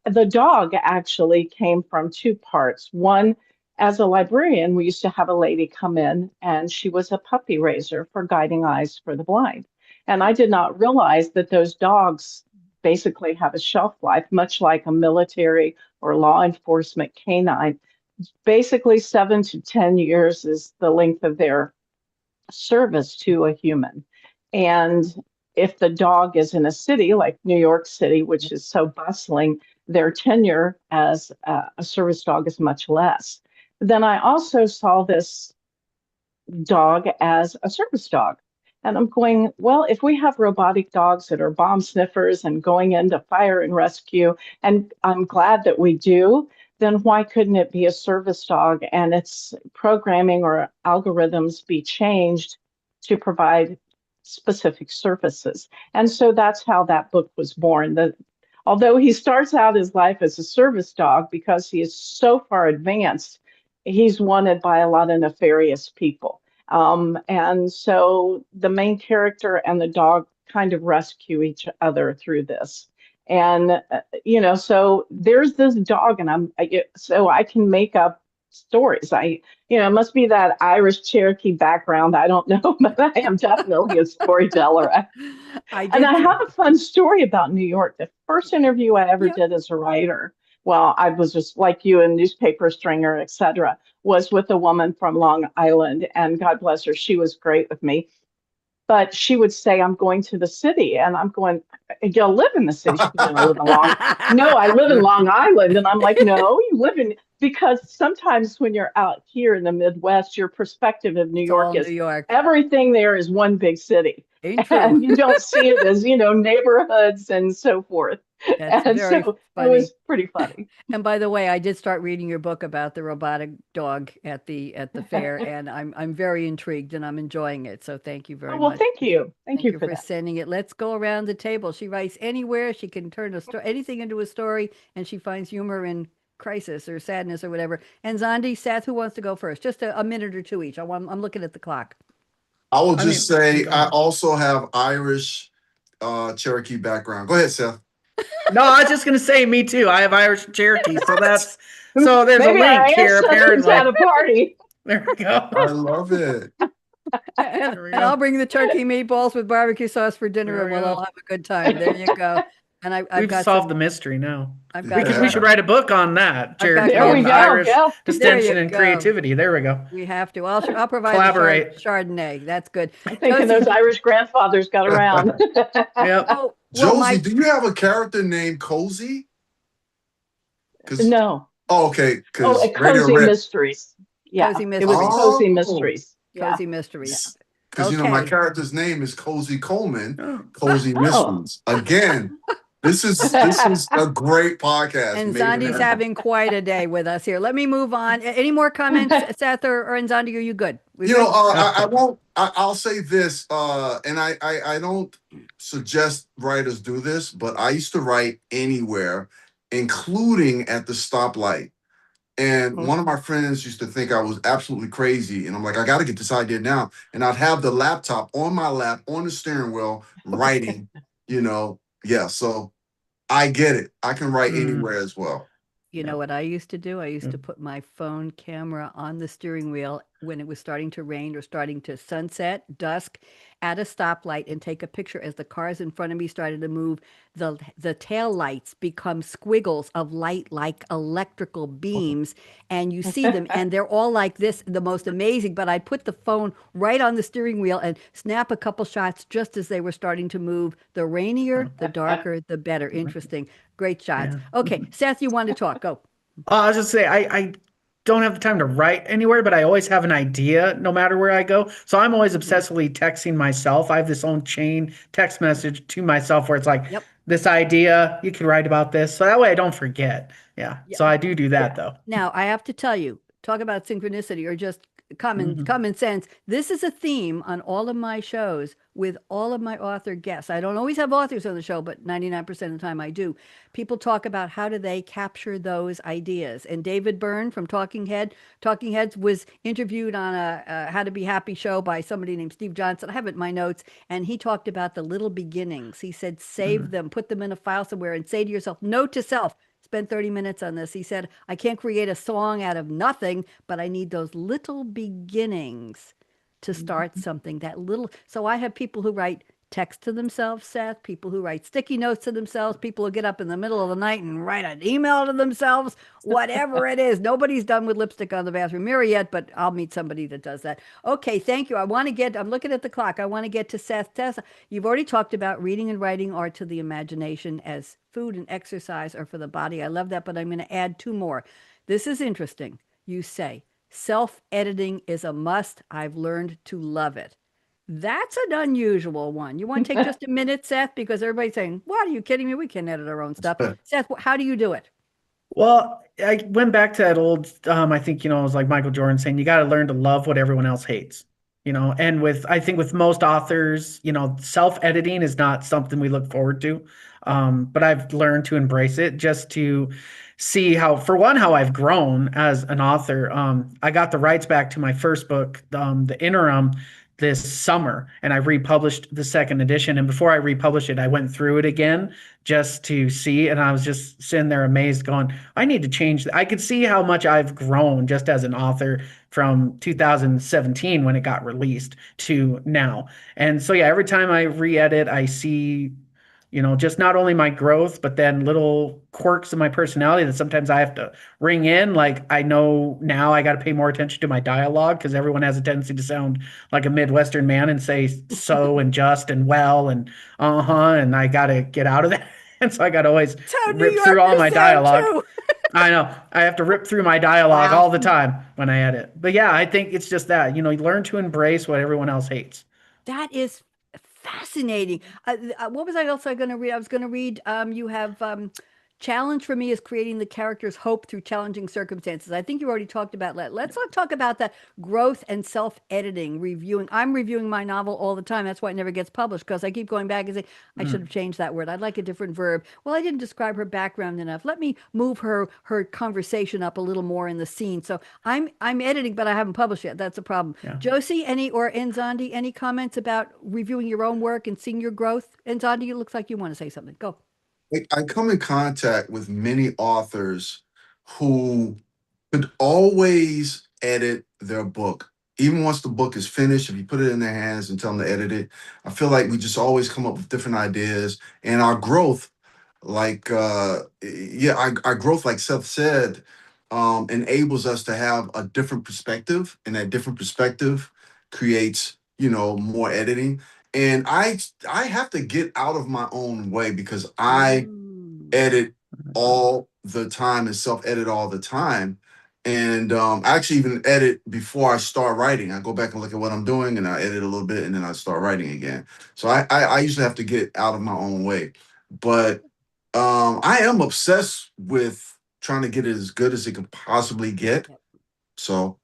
the dog actually came from two parts. One, as a librarian, we used to have a lady come in, and she was a puppy raiser for Guiding Eyes for the Blind. And I did not realize that those dogs basically have a shelf life, much like a military or law enforcement canine. Basically, 7 to 10 years is the length of their service to a human. And if the dog is in a city like New York City, which is so bustling, their tenure as a service dog is much less. Then I also saw this dog as a service dog. And I'm going, well, if we have robotic dogs that are bomb sniffers and going into fire and rescue, and I'm glad that we do, then why couldn't it be a service dog and its programming or algorithms be changed to provide specific services? And so that's how that book was born. Although he starts out his life as a service dog, because he is so far advanced, he's wanted by a lot of nefarious people. And so the main character and the dog kind of rescue each other through this. And, so there's this dog, and so I can make up stories. It must be that Irish Cherokee background. I don't know, but I am definitely a storyteller. And I have a fun story about New York. The first interview I ever did as a writer, well, I was just like you, a newspaper stringer, et cetera, was with a woman from Long Island. And God bless her, she was great with me. But she would say, I'm going to the city. And I'm going, you'll live in the city. She goes, I live in No, I live in Long Island. And I'm like, no, you live in, because sometimes when you're out here in the Midwest, your perspective of New York is New York. Everything there is one big city. Ain't true. And you don't see it as, neighborhoods and so forth. That's and very so funny. It was pretty funny. And by the way, I did start reading your book about the robotic dog at the fair, and I'm very intrigued and I'm enjoying it. So thank you very much. Thank you. Thank you for that. sending it. Let's go around the table. She writes anywhere. She can turn anything into a story, and she finds humor in crisis or sadness or whatever. And Nzondi, Seth, who wants to go first? Just a minute or two each. I'm looking at the clock. I will just say I also have Irish Cherokee background. Go ahead, Seth. No, I was just going to say, me too. I have Irish Cherokee, so there's Maybe a link here. Apparently, at a party. There we go. I love it. And I'll bring the turkey meatballs with barbecue sauce for dinner, and we'll all have a good time. There you go. And I've got solved the mystery now. We should write a book on that. Cherokee there we go. Irish Yeah. distinction and creativity. There we go. We have to. I'll provide Collaborate. Chardonnay. That's good. I'm thinking those Irish grandfathers got around. Yep. Oh, Josie, do you have a character named Cozy? No. Oh, okay. Cozy Mysteries. Yeah, Cozy Mysteries. It was Cozy Mysteries. Cozy Mysteries. Because my character's name is Cozy Coleman. Cozy Mysteries. Again, this is a great podcast. And Nzondi's having quite a day with us here. Let me move on. Any more comments, Seth or Nzondi? Are you good? I won't. I'll say this, and I don't suggest writers do this, but I used to write anywhere, including at the stoplight. And one of my friends used to think I was absolutely crazy. And I'm like, I got to get this idea now. And I'd have the laptop on my lap, on the steering wheel, writing Yeah, so I get it. I can write Mm, anywhere as well. You yeah. know what I used to do? I used Yeah. to put my phone camera on the steering wheel when it was starting to rain or starting to sunset, dusk, at a stoplight and take a picture as the cars in front of me started to move. The tail lights become squiggles of light like electrical beams, and you see them, and they're all like this, the most amazing. But I'd put the phone right on the steering wheel and snap a couple shots just as they were starting to move. The rainier, the darker, the better. Interesting. Great shots. Yeah. Okay, Seth, you want to talk? Go. I was just say I don't have the time to write anywhere, but I always have an idea no matter where I go. So I'm always Mhm. obsessively texting myself. I have this own chain text message to myself where it's like Yep. this idea, you can write about this. So that way I don't forget. Yeah. Yeah. So I do that Yeah. though. Now, I have to tell you, talk about synchronicity or just common Hmm. common sense. This is a theme on all of my shows with all of my author guests. I don't always have authors on the show, but 99% of the time I do. People talk about how do they capture those ideas. And David Byrne from Talking Heads was interviewed on a How to Be Happy show by somebody named Steve Johnson. I have it in my notes, and he talked about the little beginnings. He said, save them, put them in a file somewhere, and say to yourself, note to self, spent 30 minutes on this. He said, I can't create a song out of nothing, but I need those little beginnings to start something. That little. So I have people who write text to themselves, Seth, people who write sticky notes to themselves, people who get up in the middle of the night and write an email to themselves, whatever it is. Nobody's done with lipstick on the bathroom mirror yet, but I'll meet somebody that does that. Okay, thank you. I'm looking at the clock. I want to get to Seth. Seth, you've already talked about reading and writing are to the imagination as food and exercise are for the body. I love that, but I'm going to add two more. This is interesting. You say, self editing is a must. I've learned to love it. That's an unusual one. You want to take just a minute, Seth? Because everybody's saying, what, are you kidding me? We can edit our own stuff. Seth, how do you do it? Well, I went back to that old, I think, it was like Michael Jordan saying, you got to learn to love what everyone else hates, and I think with most authors, self-editing is not something we look forward to. But I've learned to embrace it just to see how, for one, how I've grown as an author. I got the rights back to my first book, The Interim, this summer, and I republished the second edition. And before I republished it, I went through it again just to see. And I was just sitting there amazed, going, I need to change. I could see how much I've grown just as an author from 2017 when it got released to now. And so, yeah, every time I re edit, I see, just not only my growth, but then little quirks of my personality that sometimes I have to ring in. Like, I know now I got to pay more attention to my dialogue because everyone has a tendency to sound like a Midwestern man and say so and just and well and uh-huh. And I got to get out of that. And so I got to always That's how New rip through all Yorkers my sound dialogue. too. I know. I have to rip through my dialogue Wow. all the time when I edit. But yeah, I think it's just that, you learn to embrace what everyone else hates. That is fascinating. What was I also going to read? I was going to read, you have challenge for me is creating the character's hope through challenging circumstances. I think you already talked about that. Let's not talk about that growth and self editing, reviewing. I'm reviewing my novel all the time. That's why it never gets published because I keep going back and saying, I should have Mm, changed that word. I'd like a different verb. Well, I didn't describe her background enough. Let me move her conversation up a little more in the scene. So I'm editing, but I haven't published yet. That's a problem. yeah. Jocie, or Nzondi, any comments about reviewing your own work and seeing your growth? Nzondi, it looks like you want to say something. Go. I come in contact with many authors who could always edit their book. Even once the book is finished, if you put it in their hands and tell them to edit it, I feel like we just always come up with different ideas. And our growth, our growth, like Seth said, enables us to have a different perspective, and that different perspective creates, more editing. And I have to get out of my own way because I Mm. edit all the time and self-edit all the time. And I actually even edit before I start writing. I go back and look at what I'm doing and I edit a little bit and then I start writing again. So I usually have to get out of my own way. But I am obsessed with trying to get it as good as it can possibly get. Yep. So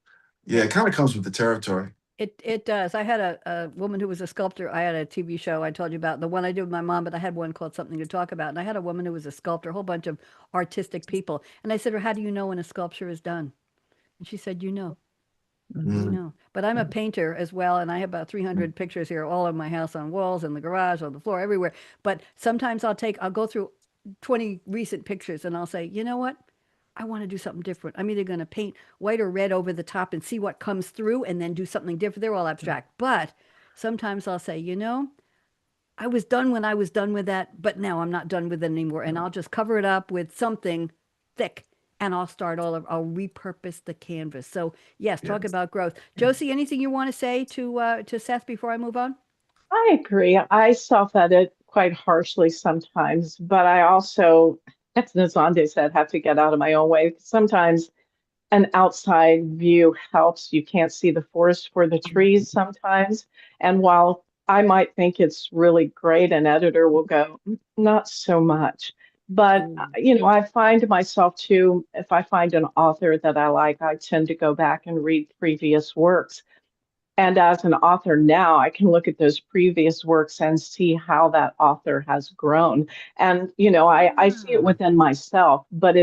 yeah, Yep. it kind of comes with the territory. It does. I had a woman who was a sculptor. I had a TV show I told you about, the one I did with my mom, but I had one called Something to Talk About. And I had a woman who was a sculptor, a whole bunch of artistic people. And I said to her, how do you know when a sculpture is done? And she said, you know. I know. But I'm a painter as well, and I have about 300 pictures here all of my house on walls, in the garage, on the floor, everywhere. But sometimes I'll go through 20 recent pictures and I'll say, you know what? I want to do something different. I'm either going to paint white or red over the top and see what comes through and then do something different. They're all abstract. But sometimes I'll say, you know, I was done when I was done with that, but now I'm not done with it anymore. And I'll just cover it up with something thick and I'll start all of, I'll repurpose the canvas. So yes, talk Yes. about growth. Jocie, anything you want to say to Seth before I move on? I agree. I self-edit quite harshly sometimes, but I also, as Nzondi said, have to get out of my own way. Sometimes an outside view helps. You can't see the forest for the trees sometimes. And while I might think it's really great, an editor will go, not so much." But, Ooh. I find myself too, if I find an author that I like, I tend to go back and read previous works. And as an author now, I can look at those previous works and see how that author has grown. And, I see it Ah. within myself, but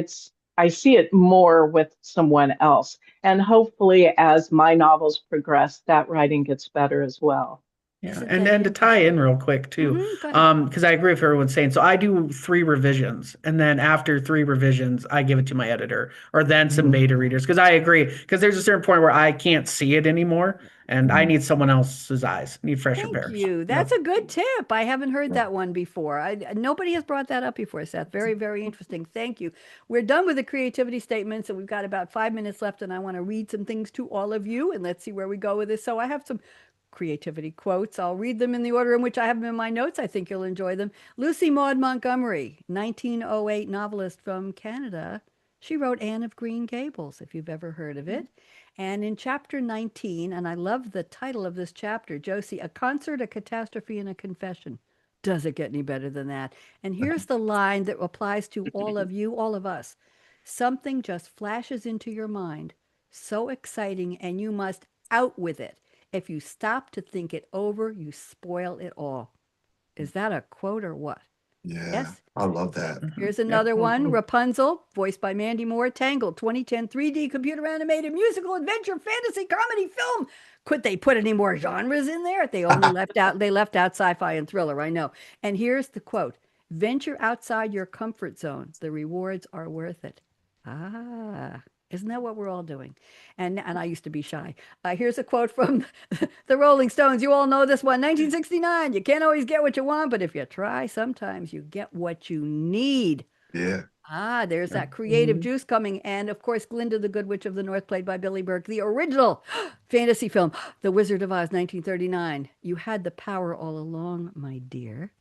I see it more with someone else. And hopefully, as my novels progress, that writing gets better as well. Yeah, Isn't and that then to tie in interesting? real quick too, Go ahead. because I agree with everyone's saying. So I do 3 revisions, and then after 3 revisions, I give it to my editor, or then some Mhm. beta readers. Because I agree, because there's a certain point where I can't see it anymore, and I Mhm. need someone else's eyes, need fresher Thank pairs. you. That's Yep. a good tip. I haven't heard Yeah. that one before. Nobody has brought that up before, Seth. Very, very interesting. Thank you. We're done with the creativity statements, and we've got about 5 minutes left, and I want to read some things to all of you, and let's see where we go with this. So I have some creativity quotes. I'll read them in the order in which I have them in my notes. I think you'll enjoy them. Lucy Maud Montgomery, 1908 novelist from Canada. She wrote Anne of Green Gables, if you've ever heard of it. And in chapter 19, and I love the title of this chapter, Jocie, A Concert, a Catastrophe, and a Confession. Does it get any better than that? And here's the line that applies to all of you, all of us. Something just flashes into your mind, so exciting, and you must out with it. If you stop to think it over, you spoil it all. Is that a quote or what? Yeah, Yes? I love that. Here's Yep. another one, Mhm. Rapunzel, voiced by Mandy Moore, Tangled, 2010 3D computer animated musical adventure fantasy comedy film. Could they put any more genres in there? They left out sci-fi and thriller, I know. And here's the quote. Venture outside your comfort zone. The rewards are worth it. Ah, isn't that what we're all doing? And I used to be shy. Here's a quote from the Rolling Stones. You all know this one, 1969. You can't always get what you want, but if you try, sometimes you get what you need. Yeah. Ah, there's Yeah. that creative Mhm. juice coming. And of course, Glinda the Good Witch of the North, played by Billy Burke, the original fantasy film, The Wizard of Oz, 1939. You had the power all along, my dear.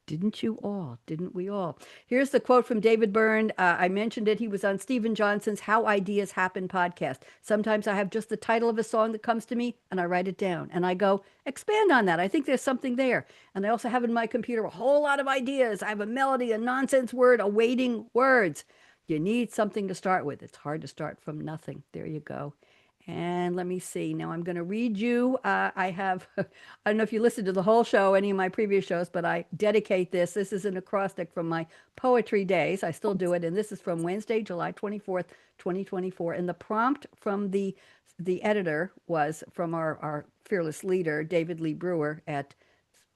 Didn't you all? Didn't we all? Here's the quote from David Byrne. I mentioned it. He was on Stephen Johnson's How Ideas Happen podcast. Sometimes I have just the title of a song that comes to me and I write it down and I go, expand on that. I think there's something there. And I also have in my computer a whole lot of ideas. I have a melody, a nonsense word, awaiting words. You need something to start with. It's hard to start from nothing. There you go. And let me see. Now I'm going to read you. I have, I don't know if you listened to the whole show, any of my previous shows, but I dedicate this. This is an acrostic from my poetry days. I still do it. And this is from Wednesday, July 24th, 2024. And the prompt from the editor was from our fearless leader, David Lee Brewer at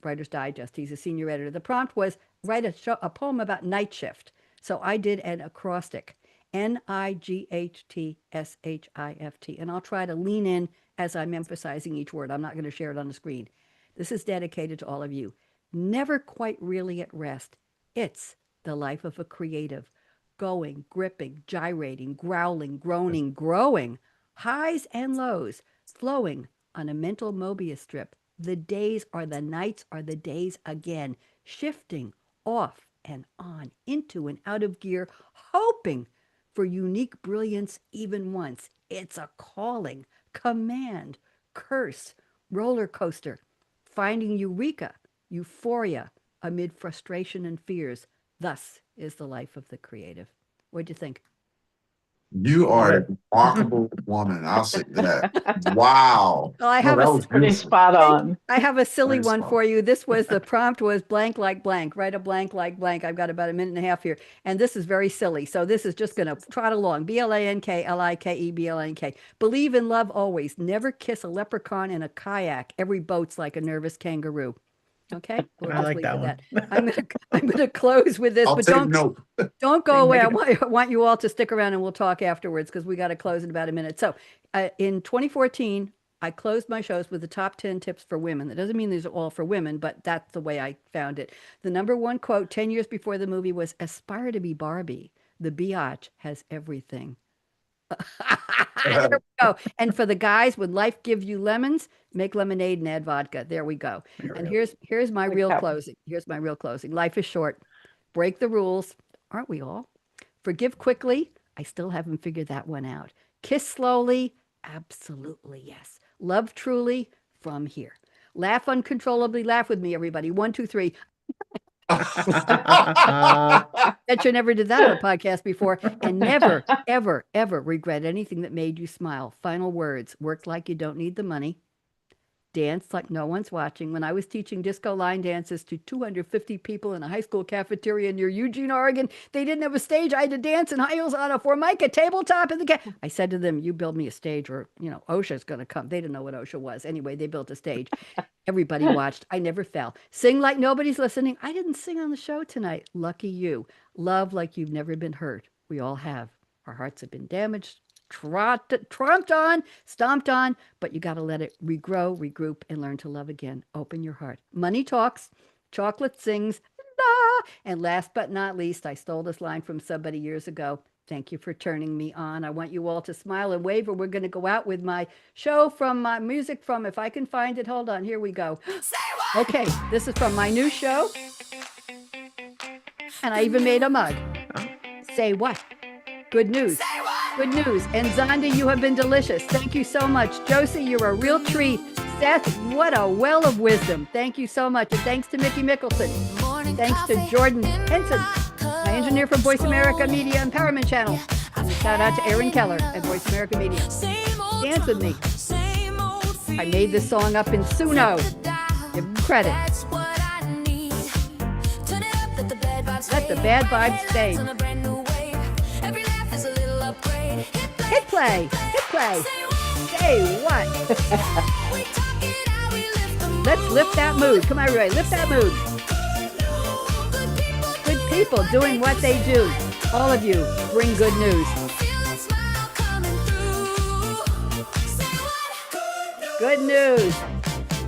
Writer's Digest. He's a senior editor. The prompt was write a poem about night shift. So I did an acrostic, Nightshift. And I'll try to lean in as I'm emphasizing each word. I'm not going to share it on the screen. This is dedicated to all of you. Never quite really at rest. It's the life of a creative. Going, gripping, gyrating, growling, groaning, growing. Highs and lows, flowing on a mental Mobius strip. The days are the nights are the days again, shifting off and on, into and out of gear, hoping for unique brilliance even once. It's a calling, command, curse, roller coaster, finding eureka, euphoria amid frustration and fears. Thus is the life of the creative. What'd you think? You Love are a it. remarkable woman. I'll say that. Wow. Well, I No, have that a was Pretty beautiful. spot on. I have a silly Thanks, one Bob. for you. The prompt was blank like blank. Write a blank like blank. I've got about a minute and a half here. And this is very silly. So this is just going to trot along. BLANKLIKE. Believe in love always. Never kiss a leprechaun in a kayak. Every boat's like a nervous kangaroo. Okay, we'll I just like leave it that at one. that. I'm gonna close with this, I'll but take note. don't go Hey, away. make I it. want you all to stick around and we'll talk afterwards because we got to close in about a minute. So, in 2014, I closed my shows with the top 10 tips for women. That doesn't mean these are all for women, but that's the way I found it. The number one quote 10 years before the movie was aspire to be Barbie. The biatch has everything. There we go. And for the guys, when life gives you lemons, make lemonade and add vodka. There we go. There we And go. here's my Like real that. closing. Here's my real closing. Life is short. Break the rules. Aren't we all? Forgive quickly. I still haven't figured that one out. Kiss slowly. Absolutely yes. Love truly from here. Laugh uncontrollably. Laugh with me, everybody. One, two, three. Bet you never did that on a podcast before. And never, ever, ever regret anything that made you smile. Final words. Work like you don't need the money. Dance like no one's watching. When I was teaching disco line dances to 250 people in a high school cafeteria near Eugene, Oregon, they didn't have a stage. I had to dance in high heels on a Formica tabletop in the I said to them, you build me a stage or, OSHA's going to come. They didn't know what OSHA was. Anyway, they built a stage. Everybody watched. I never fell. Sing like nobody's listening. I didn't sing on the show tonight. Lucky you. Love like you've never been hurt. We all have. Our hearts have been damaged, tromped on, stomped on, but you got to let it regrow, regroup, and learn to love again. Open your heart. Money talks, chocolate sings, and last but not least, I stole this line from somebody years ago. Thank you for turning me on. I want you all to smile and wave, or we're going to go out with my show from my music from, if I can find it, hold on, here we go. Okay, this is from my new show, and I even made a mug. Say what? Good news. Good news. And Nzondi, you have been delicious. Thank you so much. Jocie, you're a real treat. Seth, what a well of wisdom. Thank you so much. And thanks to Mickey Mickelson. Thanks to Jordan Henson, my engineer for Voice America Media Empowerment Channel. Shout out to Aaron Keller at Voice America Media. Dance with me. I made this song up in Suno. Give him credit. Let the bad vibes stay. Hit play. Hit play. Say what? Let's lift that mood. Come on, everybody. Lift that mood. Good people doing what they do. All of you bring good news. Good news.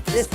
This